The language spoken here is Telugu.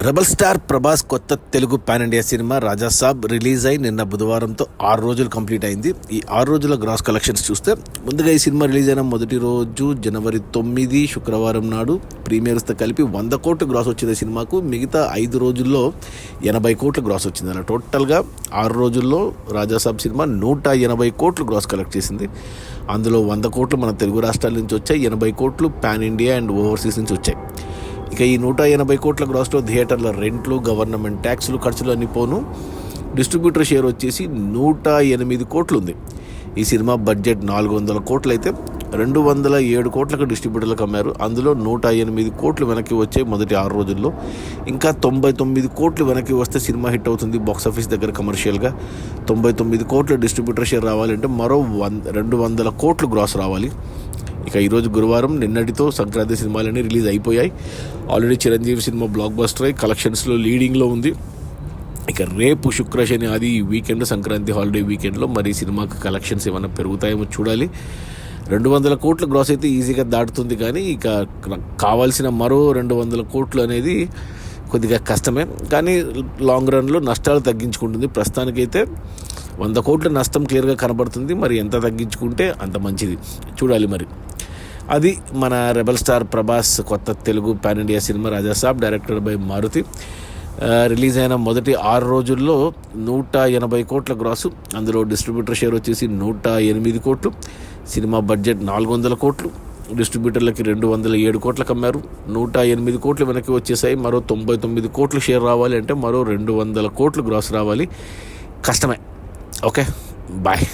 రెబల్ స్టార్ ప్రభాస్ కొత్త తెలుగు పాన్ ఇండియా సినిమా రాజాసాబ్ రిలీజ్ అయి నిన్న బుధవారంతో 6 రోజులు కంప్లీట్ అయింది. ఈ 6 రోజుల గ్రాస్ కలెక్షన్స్ చూస్తే ముందుగా ఈ సినిమా రిలీజ్ అయిన మొదటి రోజు జనవరి 9 శుక్రవారం నాడు ప్రీమియర్స్తో కలిపి 100 కోట్లు గ్రాస్ వచ్చిన సినిమాకు మిగతా 5 రోజుల్లో 80 కోట్లు గ్రాస్ వచ్చింది. అలా టోటల్గా 6 రోజుల్లో రాజాసాబ్ సినిమా 180 కోట్లు గ్రాస్ కలెక్ట్ చేసింది. అందులో 100 కోట్లు మన తెలుగు రాష్ట్రాల నుంచి వచ్చాయి, 80 కోట్లు పాన్ ఇండియా అండ్ ఓవర్సీస్ నుంచి వచ్చాయి. ఇక ఈ 180 కోట్ల గ్రాస్లో థియేటర్ల రెంట్లు, గవర్నమెంట్ ట్యాక్సులు, ఖర్చులు అన్ని పోను డిస్ట్రిబ్యూటర్ షేర్ వచ్చేసి 108 కోట్లు ఉంది. ఈ సినిమా బడ్జెట్ 400 కోట్లు అయితే 207 కోట్లకు డిస్ట్రిబ్యూటర్లకు అమ్మారు. అందులో 108 కోట్లు వెనక్కి వచ్చాయి మొదటి 6 రోజుల్లో. ఇంకా 99 కోట్లు వెనక్కి వస్తే సినిమా హిట్ అవుతుంది బాక్సాఫీస్ దగ్గర కమర్షియల్గా. 99 కోట్ల డిస్ట్రిబ్యూటర్ షేర్ రావాలంటే మరో 200 కోట్లు గ్రాస్ రావాలి. ఇక ఈరోజు గురువారం, నిన్నటితో సంక్రాంతి సినిమాలన్నీ రిలీజ్ అయిపోయాయి. Already Chiranjeevi cinema block buster అయి కలెక్షన్స్లో లీడింగ్లో ఉంది. ఇక రేపు శుక్ర శని ఆది వీకెండ్, సంక్రాంతి హాలిడే వీకెండ్లో మరి సినిమాకి కలెక్షన్స్ ఏమైనా పెరుగుతాయేమో చూడాలి. 200 కోట్ల గ్రాస్ అయితే ఈజీగా దాటుతుంది, కానీ ఇక కావాల్సిన మరో 200 కోట్లు అనేది కొద్దిగా కష్టమే. కానీ లాంగ్ రన్లో నష్టాలు తగ్గించుకుంటుంది. ప్రస్తుతానికైతే 100 కోట్ల నష్టం క్లియర్గా కనబడుతుంది. మరి ఎంత తగ్గించుకుంటే అంత మంచిది, చూడాలి. మరి అది మన రెబల్ స్టార్ ప్రభాస్ కొత్త తెలుగు పాన్ ఇండియా సినిమా Raja Saab, directed by Maruthi. Release అయిన మొదటి 6 రోజుల్లో 180 కోట్ల గ్రాసు. అందులో డిస్ట్రిబ్యూటర్ షేర్ వచ్చేసి 108 కోట్లు. సినిమా బడ్జెట్ 400 కోట్లు. డిస్ట్రిబ్యూటర్లకి 207 కోట్లకు అమ్మారు. 108 కోట్లు వెనక్కి వచ్చేసాయి. మరో 99 కోట్లు షేర్ రావాలి అంటే మరో 200 కోట్లు గ్రాస్ రావాలి. కష్టమే. Okay, bye.